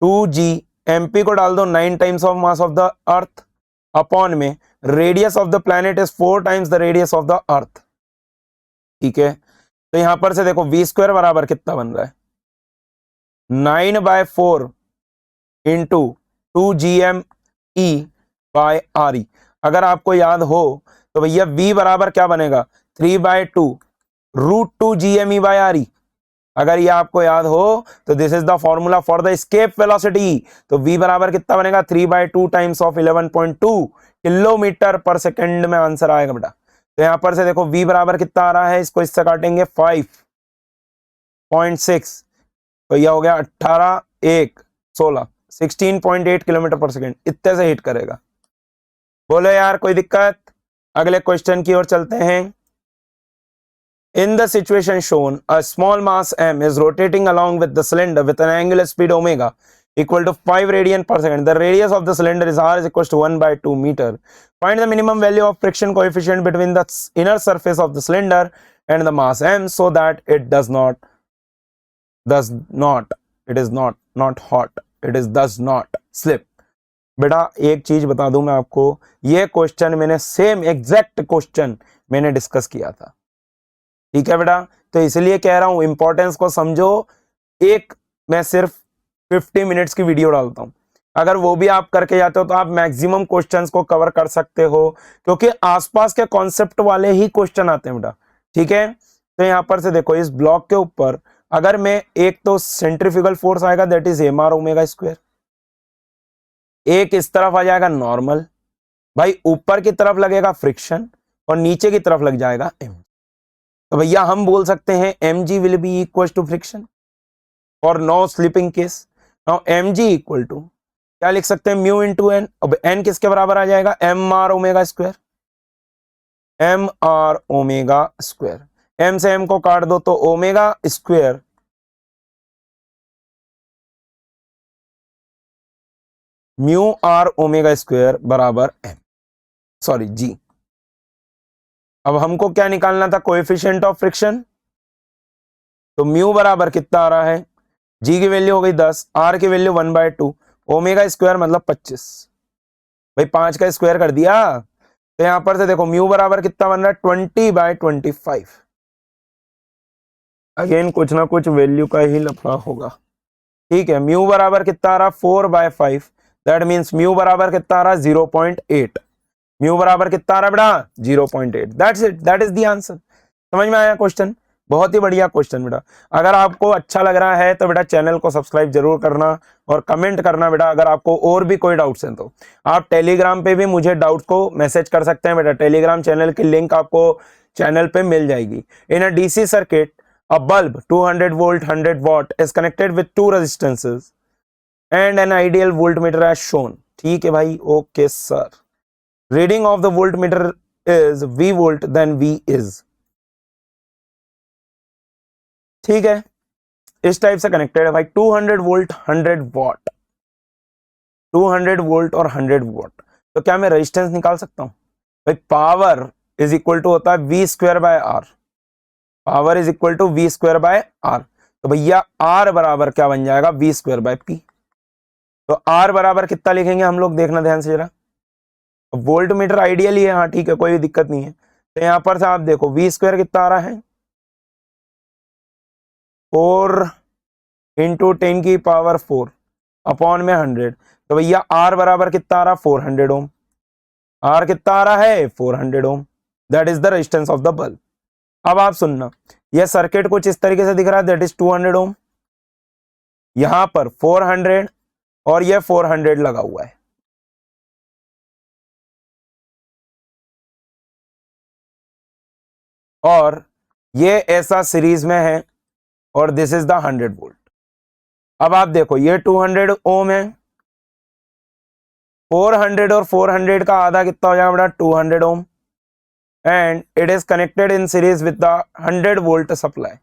2g, mp को डाल दो 9 times of mass of the earth, upon में radius of the planet is 4 times the radius of the earth. ठीक है, तो यहां पर से देखो वी स्क्वायर बराबर कितना बन रहा है 9/4 इंटू 2GME/RE। अगर आपको याद हो तो भैया V बराबर क्या बनेगा 3/2 √2 GME/RE। अगर ये आपको याद हो तो this is the formula for the escape velocity. तो V बराबर कितना बनेगा 3/2 टाइम्स ऑफ 11.2 किलोमीटर पर सेकंड में आंसर आएगा बेटा। तो यहां पर से देखो V बराबर कितना आ रहा है, इसको इससे काटेंगे 5.6, तो यह हो गया 18 1 16 16.8 किलोमीटर पर सेकंड, इतने से हिट करेगा। बोलो यार कोई दिक्कत। अगले क्वेश्चन की ओर चलते हैं। In the situation shown, a small mass m is rotating along with the cylinder with an angular speed omega equal to 5 radian per second. The radius of the cylinder is r is equals to 1/2 meter. Find the minimum value of friction coefficient between the inner surface of the cylinder and the mass m so that it does not slip. बेटा एक चीज बता दूं मैं आपको, ये question मैंने same exact question मैंने डिस्कस किया था, ठीक है बेटा। तो इसलिए कह रहा हूं इंपॉर्टेंस को समझो। एक मैं सिर्फ 50 मिनट्स की वीडियो डालता हूं, अगर वो भी आप करके जाते हो तो आप मैक्सिमम क्वेश्चंस को कवर कर सकते हो, क्योंकि आसपास के कॉन्सेप्ट वाले ही क्वेश्चन आते हैं बेटा, ठीक है। तो यहां पर से देखो इस ब्लॉक के ऊपर अगर मैं एक तो सेंट्रीफ्यूगल फोर्स आएगा that is mr omega square, एक इस तरफ आ जाएगा नॉर्मल, भाई ऊपर की तरफ लगेगा फ्रिक्शन और नीचे की तरफ लग जाएगा m। तो भैया हम बोल सकते हैं mg will be equal to friction और no slipping case. Now mg equal to क्या लिख सकते हैं म्यू इंटू एन। अब n किसके बराबर आ जाएगा mr omega square, mr omega square, m से m को काट दो तो omega square mu R omega square बराबर m, सॉरी g। अब हमको क्या निकालना था कोएफिशिएंट ऑफ फ्रिक्शन, तो म्यू बराबर कितना आ रहा है, g की वैल्यू हो गई 10, r की वैल्यू 1/2, ओमेगा स्क्वायर मतलब 25, भाई 5 का स्क्वायर कर दिया। तो यहां पर से देखो म्यू बराबर कितना बन रहा है 20/25। अगेन कुछ ना कुछ वैल्यू का ही लफड़ा होगा, ठीक है। म्यू बराबर कितना आ रहा 4/5, दैट मीन्स म्यू बराबर कितना आ रहा 0.8, म्यू बराबर कितना आ रहा बेटा 0.8, that's it, that is the answer. समझ में आया क्वेश्चन, बहुत ही बढ़िया क्वेश्चन बेटा। अगर आपको अच्छा लग रहा है तो बेटा चैनल को सब्सक्राइब जरूर करना और कमेंट करना बेटा। अगर आपको और भी कोई डाउट्स हैं तो आप टेलीग्राम पे भी मुझे डाउट्स को मैसेज कर सकते हैं बेटा। टेलीग्राम चैनल की लिंक आपको चैनल पे मिल जाएगी। In a DC circuit a bulb 200 volt 100 watt is connected with two resistances and an ideal voltmeter as shown। ठीक है भाई, okay sir. Reading of the voltmeter is V volt then V is, ठीक है, इस type से connected है भाई। 200 volt 100 what, 200 volt और 100 वॉट, तो क्या मैं रेजिस्टेंस निकाल सकता हूं भाई। पावर इज इक्वल टू होता है V square by R, power is equal to V square by R। तो भैया R बराबर क्या बन जाएगा V स्क्वायर बाय P। तो R बराबर कितना लिखेंगे हम लोग, देखना ध्यान से जरा। वोल्ट मीटर आइडियल ही है, हाँ ठीक है, कोई दिक्कत नहीं है। तो यहां पर से आप देखो V स्क्वायर कितना आ रहा है 4 इंटू 10 की पावर 4 अपॉन में 100। तो भैया R बराबर कितना आ रहा 400 ओम, R कितना आ रहा है 400 ohm, that is the resistance of the bulb. अब आप सुनना, यह सर्किट कुछ इस तरीके से दिख रहा है, दैट इज 200 ओम, यहां पर 400 और यह 400 लगा हुआ है। और ये ऐसा सीरीज में है और दिस इज द 100 वोल्ट। अब आप देखो ये 200 ओम है, 400 और 400 का आधा कितना हो जाएगा बेटा 200 ohm, and it is connected in series with the 100 volt supply.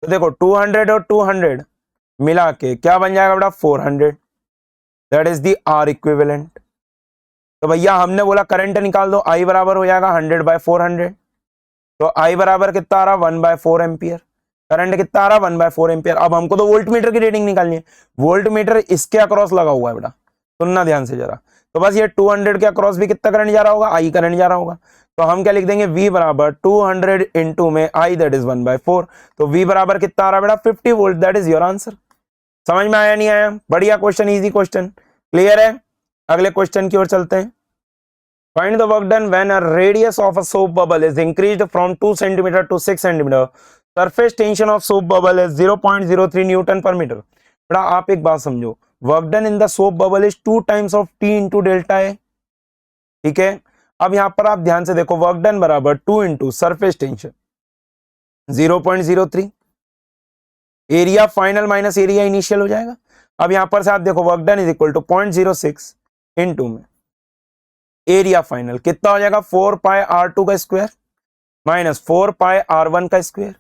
तो देखो 200 और 200 मिला के क्या बन जाएगा बेटा 400, that is the R equivalent. तो भैया हमने बोला करंट निकाल दो, आई बराबर हो जाएगा 100/400। तो आई बराबर कितना आ रहा 1/4 एम्पियर, करंट कितना आ रहा 1/4 एम्पियर। अब हमको तो वोल्ट मीटर की रीडिंग निकालनी है, वोल्ट मीटर इसके अक्रॉस लगा हुआ है बेटा, सुनना ध्यान से जरा। तो बस ये 200 के अक्रॉस भी कितना करंट जा रहा होगा, आई करंट जा रहा होगा। तो हम क्या लिख देंगे, V बराबर 200 इंटू में I दैट इज 1/4। तो V बराबर कितना आ रहा है बेटा, 50 volt. That is your answer. समझ में आया नहीं आया? बढ़िया क्वेश्चन, इजी क्वेश्चन, क्लियर है? अगले क्वेश्चन की ओर चलते हैं। Find the work done when a radius of a soap bubble is increased from 2 centimetre to 6 centimetre. Surface tension of soap bubble is 0.03 newton per metre. बेटा आप एक बात समझो, work done in the soap bubble is 2 times of T into delta A. ठीक है, अब यहां पर आप ध्यान से देखो, वर्क डन बराबर 2 into surface tension 0.03, area final minus area initial हो जाएगा। अब यहां पर से आप देखो, work done is equal to 0.06 into में एरिया फाइनल कितना हो जाएगा, 4 पाई R2 का स्क्वायर माइनस 4 पाई R1 का स्क्वायर।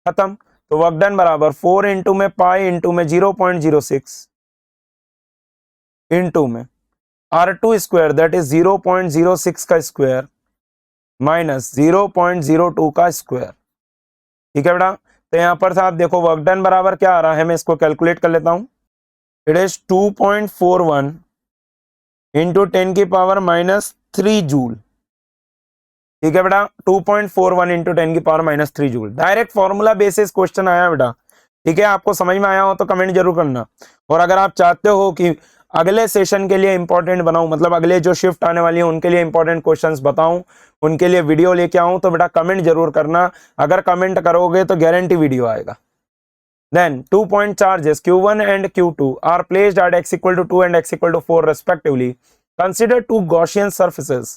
खत्म। तो वर्क डन बराबर 4 इंटू में पाई इंटू में 0.06 इंटू में R2 स्क्वायर दैट इज 0.06 का स्क्वायर माइनस 0.02 का स्क्वायर। ठीक है बेटा, तो यहां पर से आप देखो वर्क डन बराबर क्या आ रहा है, मैं इसको कैलकुलेट कर लेता हूं। इट इज 2.41 इंटू 10 की पावर माइनस 3 जूल। ठीक है बेटा, 2.41 इंटू 10 की power minus 3 joule. Direct formula basis question आया बेटा। ठीक है, आपको समझ में आया हो तो कमेंट जरूर करना। और अगर आप चाहते हो कि अगले सेशन के लिए इंपॉर्टेंट बनाऊं, मतलब अगले जो शिफ्ट आने वाली है उनके लिए इंपॉर्टेंट क्वेश्चंस बताऊं, उनके लिए वीडियो लेके आऊं, तो बेटा कमेंट जरूर करना। अगर कमेंट करोगे तो गारंटी वीडियो आएगा। Then 2 point charges Q1 and Q2 are placed at x equal to 2 and x equal to 4 respectively. Consider two Gaussian surfaces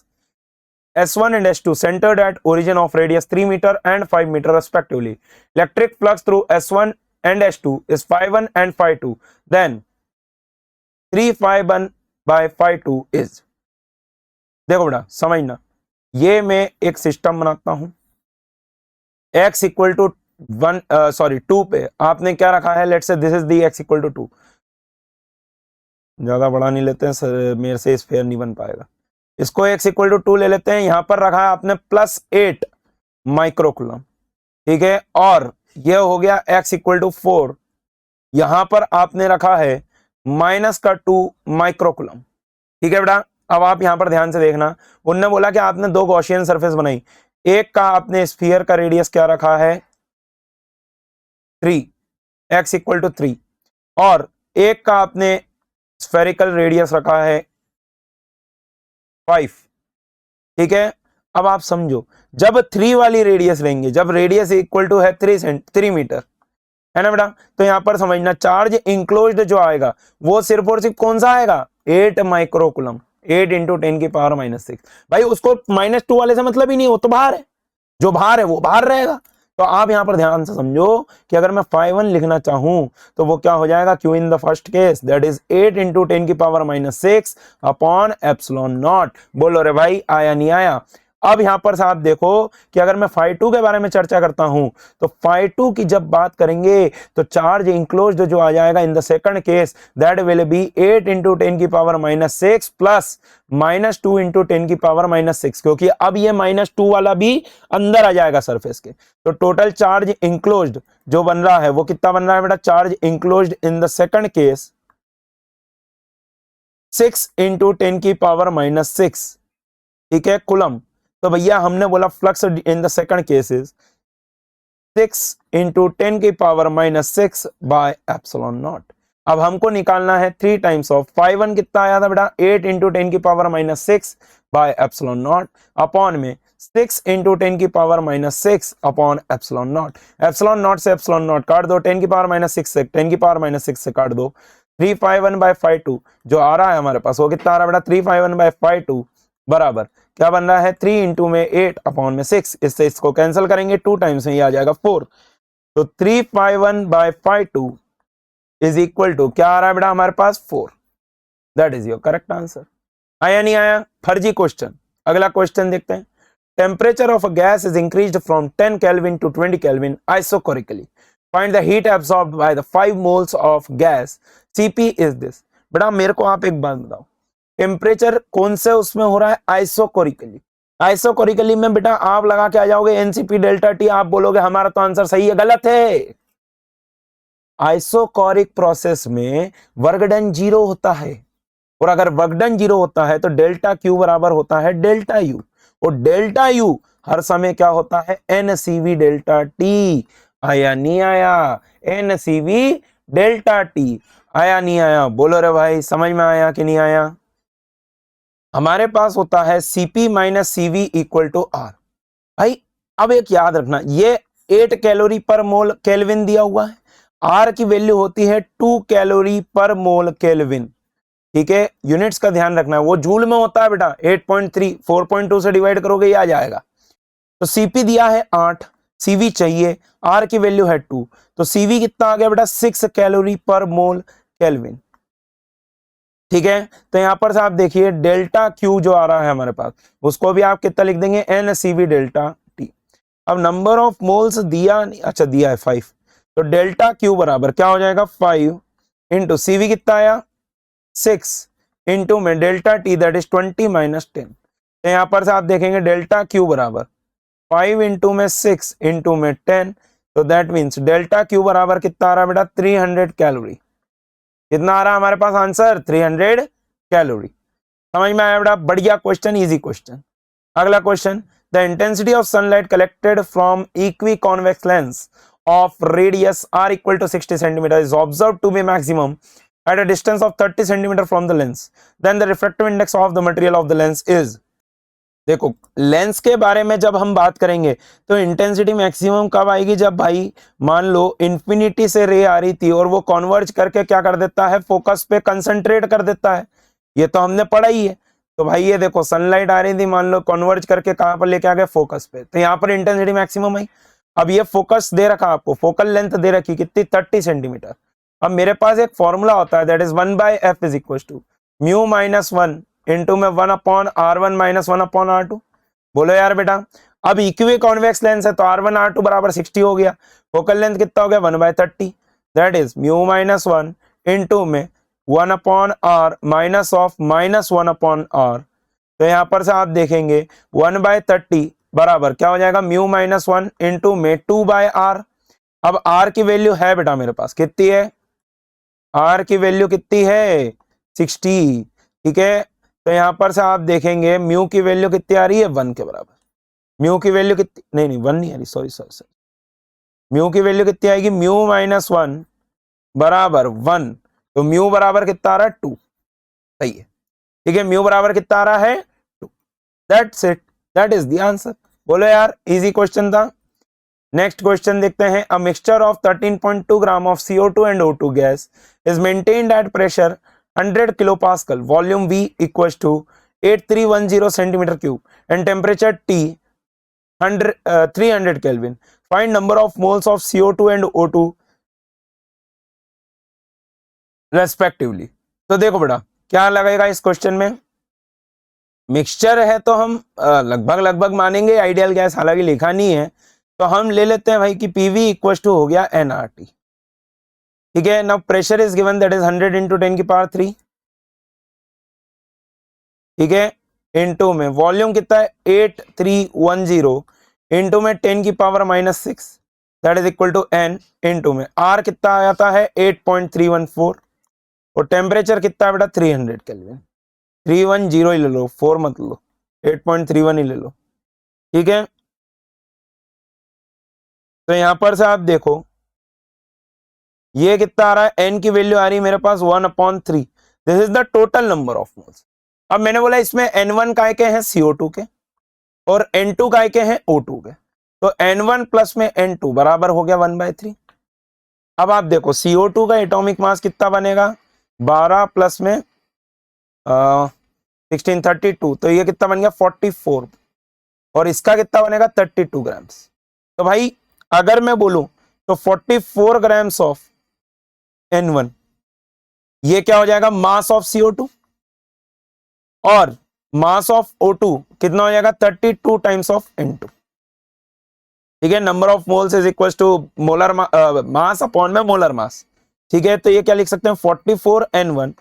S1 and S2 centered at origin of radius 3 meter and 5 meter respectively. Electric flux through S1 and S2 is phi1 and phi2. Then 3 phi1 by phi2 is। देखो बेटा समझना, ये मैं एक system बनाता हूं, x equal to 2 पे आपने क्या रखा है, let's say this is the x equal to 2। ज्यादा बड़ा नहीं लेते हैं सर, मेरे से स्फीयर नहीं बन पाएगा। इसको x इक्वल टू 2 ले लेते हैं। यहां पर रखा है आपने +8 माइक्रोकुलम। ठीक है, और ये हो गया x इक्वल टू 4। यहां पर आपने रखा है -2 माइक्रोकुलम। ठीक है बेटा, अब आप यहां पर ध्यान से देखना, उनने बोला कि आपने दो गॉसियन सरफेस बनाई, एक का आपने स्फीयर का रेडियस क्या रखा है 3, x इक्वल टू 3, और एक का आपने स्फेरिकल रेडियस रखा है 5। ठीक है, अब आप समझो, जब 3 वाली रेडियस लेंगे, जब रेडियस इक्वल टू है 3 मीटर, है ना बेटा, तो यहां पर समझना चार्ज इंक्लोज्ड जो आएगा वो सिर्फ और सिर्फ कौन सा आएगा, 8 माइक्रोकुलम, 8 इंटू 10 की पावर -6। भाई उसको -2 वाले से मतलब ही नहीं, वो तो बाहर है, जो बाहर है वो बाहर रहेगा। तो आप यहां पर ध्यान से समझो कि अगर मैं phi1 लिखना चाहूं तो वो क्या हो जाएगा, Q in the first case that is 8 into 10 की पावर -6 अपॉन एप्सिलॉन नॉट। बोलो रे भाई, आया नहीं आया? अब यहां पर से आप देखो कि अगर मैं phi2 के बारे में चर्चा करता हूं तो phi2 की जब बात करेंगे तो चार्ज इंक्लोज्ड जो आ जाएगा in the second case that will B 8 into 10 की पावर -6 प्लस -2 इंटू 10 की पावर -6, क्योंकि अब ये -2 वाला भी अंदर आ जाएगा सरफेस के। तो टोटल चार्ज इंक्लोज्ड जो बन रहा है वो कितना बन रहा है बेटा, charge enclosed in the second case 6 into 10 की पावर -6। ठीक है, कुलम। तो भैया हमने बोला flux in the second case is 6 into 10 की पावर -6 बाय एप्सिलॉन नॉट। अब हमको निकालना है 3 टाइम्स ऑफ phi1 कितना आया था बेटा, 8 इंटू 10 की power -6 by epsilon not upon में 6 इंटू 10 की power -6 upon epsilon not. Epsilon not से एप्सिलॉन नॉट काट दो, 10 की पावर -6 से 10 की पावर -6 से काट दो। 3 phi1 बाय phi2 जो आ रहा है हमारे पास वो कितना आ रहा है बेटा, 3 phi1 बाय phi2 बराबर क्या बन रहा है, 3 इंटू में 8 अपॉन में 6। इससे इसको कैंसिल करेंगे, 2 टाइम्स में ये आ जाएगा 4। तो 3 phi1 bye phi2 is equal to क्या आ रहा है बेटा हमारे पास 4। That is your correct answer. आया नहीं आया? फर्जी क्वेश्चन। अगला क्वेश्चन देखते हैं। Temperature of a gas is increased from 10 kelvin to 20 kelvin isochorically. Find the heat absorbed by the 5 moles of gas, Cp is this. बेटा मेरे को आप एक बात बताओ, टेम्परेचर कौन से उसमें हो रहा है, आइसोकोरिकली। आइसोकोरिकली में बेटा आप लगा के आ जाओगे एनसीपी डेल्टा टी, आप बोलोगे हमारा तो आंसर सही है, गलत है। आइसोकोरिक प्रोसेस में वर्क डन 0 होता है, और अगर वर्क डन 0 होता है तो डेल्टा क्यू बराबर होता है डेल्टा यू। और डेल्टा यू हर समय क्या होता है, NCV डेल्टा टी। आया नहीं आया, NCV डेल्टा टी, आया नहीं आया, बोलो रे भाई, समझ में आया कि नहीं आया। हमारे पास होता है Cp minus CV equal to R। भाई अब एक याद रखना, ये 8 कैलोरी पर मोल केल्विन दिया हुआ है, R की वैल्यू होती है 2 कैलोरी पर मोल केल्विन। ठीक है, यूनिट्स का ध्यान रखना है, वो जूल में होता है बेटा। 8.3 4.2 से डिवाइड करोगे ये आ जाएगा। तो Cp दिया है 8, Cv चाहिए, R की वैल्यू है 2, तो Cv कितना आ गया बेटा, 6 कैलोरी पर मोल केल्विन। ठीक है, तो यहां पर से आप देखिए डेल्टा Q जो आ रहा है हमारे पास, उसको भी आप कितना लिख देंगे, NCV डेल्टा T। अब नंबर ऑफ मोल्स दिया नहीं, अच्छा दिया है 5, तो डेल्टा Q बराबर क्या हो जाएगा, 5 इंटू CV कितना आया 6 इंटू में delta T that is 20 minus 10। तो यहां पर से आप देखेंगे डेल्टा Q बराबर 5 इंटू में 6 इंटू में 10, तो दैट मीन्स डेल्टा Q बराबर कितना आ रहा है बेटा, 300 कैलोरी। कितना आ रहा है हमारे पास आंसर, 300 कैलोरी। समझ में आया बेटा, बढ़िया क्वेश्चन, इजी क्वेश्चन। अगला question, the intensity of sunlight collected from equiconvex lens of radius r equal to 60 centimetre is observe to be maximum at a distance of 30 centimeter from the lens, then the refractive index of the material of the lens is। देखो lens के बारे में जब हम बात करेंगे तो intensity maximum कब आएगी, जब भाई मान लो इंफिनिटी से रे आ रही थी और वो कन्वर्ज करके क्या कर देता है, फोकस पे कंसंट्रेट कर देता है। ये तो हमने पढ़ा ही है। तो भाई ये देखो सनलाइट आ रही थी, मान लो कन्वर्ज करके कहां पर लेके आ गए, फोकस पे, तो यहाँ पर इंटेंसिटी मैक्सिमम आई। अब ये फोकस दे रखा आपको, फोकल लेंथ दे रखी कितनी, 30 सेंटीमीटर। अब मेरे पास एक फॉर्मूला होता है that is 1/f is equal to mu minus 1 into में 1/r1 माइनस 1/r2। बोलो यार बेटा, अब इक्वी कॉन्वेक्स लेंस है तो r1 r2 बराबर 60 हो गया, फोकल लेंथ कितना हो गया 1/30, that is mu minus 1 into में 1/r minus of minus 1/r। तो यहां पर से आप देखेंगे 1/30 बराबर क्या हो जाएगा, म्यू माइनस 1 इंटू में 2/r। अब r की वैल्यू है बेटा मेरे पास कितनी है, r की वैल्यू कितनी है 60। ठीक है, तो यहां पर से आप देखेंगे म्यू की वैल्यू कितनी आ रही है, 1 के बराबर। म्यू की वैल्यू कितनी, नहीं नहीं 1 नहीं आ रही, सॉरी सॉरी सॉरी, म्यू की वैल्यू कितनी आएगी, म्यू माइनस 1 बराबर 1, तो म्यू बराबर कितना आ रहा है 2। सही है, ठीक है, म्यू बराबर कितना आ रहा है 2। That's it, that is the answer. बोलो यार, इजी क्वेश्चन था। नेक्स्ट क्वेश्चन देखते हैं, a mixture of 13.2 gram of CO2 and O2 gas is maintained at pressure 100 kilopascal, volume V equals to 8310 centimeter cube and temperature T 300 Kelvin. Find number of moles of CO2 and O2 respectively. तो देखो बेटा क्या लगेगा इस question में, mixture है तो हम लगभग लगभग मानेंगे, आइडियल गैस हालांकि लिखा नहीं है, तो हम ले लेते हैं भाई कि PV इक्वल टू हो गया nRT। ठीक है, now pressure is given that is 100 into 10 की पावर 3। ठीक है, इंटू में वॉल्यूम कितना है 8310 इंटू में 10 की power minus 6 that is equal to n into में r कितना आ जाता है 8.314 और टेम्परेचर कितना है बेटा 300 केल्विन। 310 ही ले लो, 4 मत लो, 8.31 ही ले लो। ठीक है, तो यहां पर से आप देखो ये कितना आ रहा है, n की वैल्यू आ रही है मेरे पास 1/3, this is the total number of moles. अब मैंने बोला इसमें n1 काय के हैं CO2 के और n2 काय के हैं O2 के, तो n1 प्लस में n2 बराबर हो गया 1/3। अब आप देखो CO2 का एटॉमिक मास कितना बनेगा, 12 प्लस में 1632, तो ये कितना बन गया 44, और इसका कितना बनेगा 32 ग्राम्स। तो भाई अगर मैं बोलूं तो 44 ग्राम्स ऑफ n1 ये क्या हो जाएगा, मास ऑफ CO2, और मास ऑफ O2 कितना हो जाएगा 32 टाइम्स ऑफ n2। ठीक है, number of moles is equal to molar mass upon में मोलर मास। ठीक है, तो ये क्या लिख सकते हैं 44 n1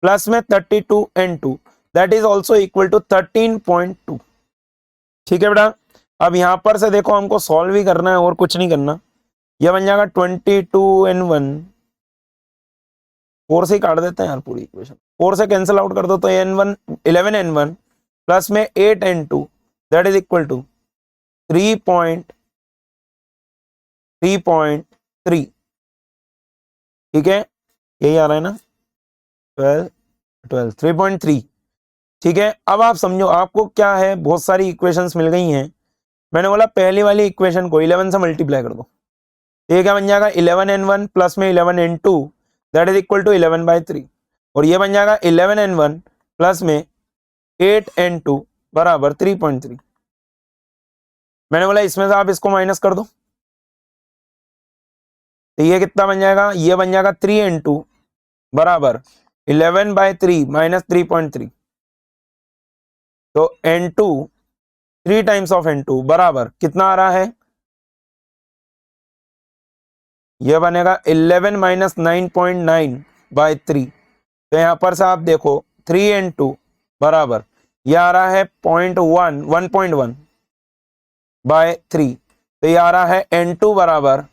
प्लस में 32 n2 that is also equal to 13.2। ठीक है बेटा, अब यहां पर से देखो हमको सॉल्व ही करना है और कुछ नहीं करना। यह बन जाएगा 22 n1, 4 से ही काट देते हैं यार पूरी इक्वेशन, 4 से कैंसिल आउट कर दो तो n1 11 n1 प्लस में 8 n2 that is equal to 3.3, ठीक है, यही आ रहा है ना, 3.3, ठीक है। अब आप समझो आपको क्या है, बहुत सारी इक्वेशंस मिल गई हैं। मैंने बोला पहली वाली इक्वेशन को 11 से मल्टीप्लाई कर दो, ये क्या बन जाएगा 11n1 प्लस में 11n2 that is equal to 11/3, और ये बन जाएगा 11n1 प्लस में 8n2 बराबर 3.3। मैंने बोला इसमें से आप इसको माइनस कर दो, तो ये कितना बन जाएगा, ये बन जाएगा 3n2 बराबर 11/3 माइनस 3.3, तो n2 3 टाइम्स ऑफ n2 बराबर कितना आ रहा है, ये बनेगा 11 माइनस 9.9/3। तो यहां पर से आप देखो 3n2 बराबर ये आ रहा है 1.1/3, तो ये आ रहा है n2 बराबर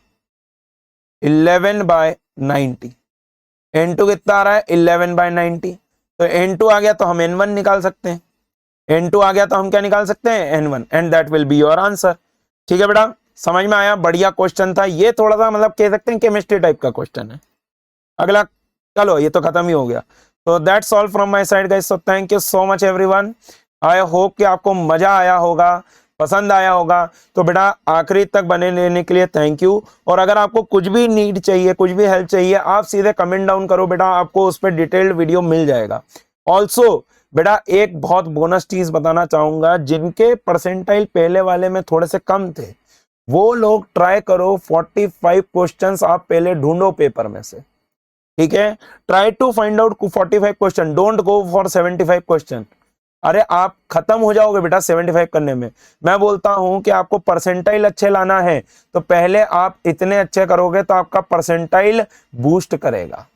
11/90। n2 कितना आ रहा है 11/90, तो n2 आ गया तो हम n1 निकाल सकते हैं, n2 आ गया तो हम क्या निकाल सकते हैं n1, and that will be your answer. ठीक है बेटा, समझ में आया, बढ़िया क्वेश्चन था ये, थोड़ा सा मतलब कह सकते हैं केमिस्ट्री टाइप का क्वेश्चन है। अगला, चलो ये तो खत्म ही हो गया। तो that's all from my side guys, so thank you so much everyone. I hope कि आपको मजा आया होगा, पसंद आया होगा। तो बेटा आखिरी तक बने रहने के लिए थैंक यू। और अगर आपको कुछ भी नीड चाहिए, कुछ भी हेल्प चाहिए, आप सीधे कमेंट डाउन करो बेटा, आपको उस पर डिटेल्ड वीडियो मिल जाएगा। ऑल्सो बेटा एक बहुत बोनस चीज बताना चाहूंगा, जिनके परसेंटाइल पहले वाले में थोड़े से कम थे वो लोग ट्राई करो 45 क्वेश्चंस आप पहले ढूंढो पेपर में से, ठीक है। Try to find out 45 question, don't go for 75 question. अरे आप खत्म हो जाओगे बेटा 75 करने में। मैं बोलता हूं कि आपको परसेंटाइल अच्छे लाना है तो पहले आप इतने अच्छे करोगे तो आपका परसेंटाइल बूस्ट करेगा,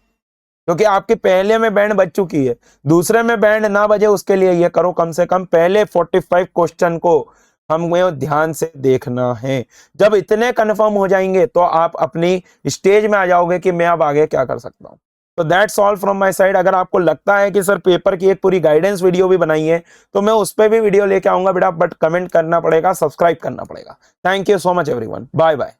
क्योंकि आपके पहले में बैंड बज चुकी है, दूसरे में बैंड ना बजे उसके लिए ये करो, कम से कम पहले 45 क्वेश्चन को हमें ध्यान से देखना है। जब इतने कंफर्म हो जाएंगे तो आप अपनी स्टेज में आ जाओगे कि मैं अब आगे क्या कर सकता हूं। तो that's all from my side. अगर आपको लगता है कि सर पेपर की एक पूरी गाइडेंस वीडियो भी बनाई है तो मैं उस पर भी वीडियो लेके आऊंगा बेटा, बट कमेंट करना पड़ेगा, सब्सक्राइब करना पड़ेगा। Thank you so much everyone, bye bye.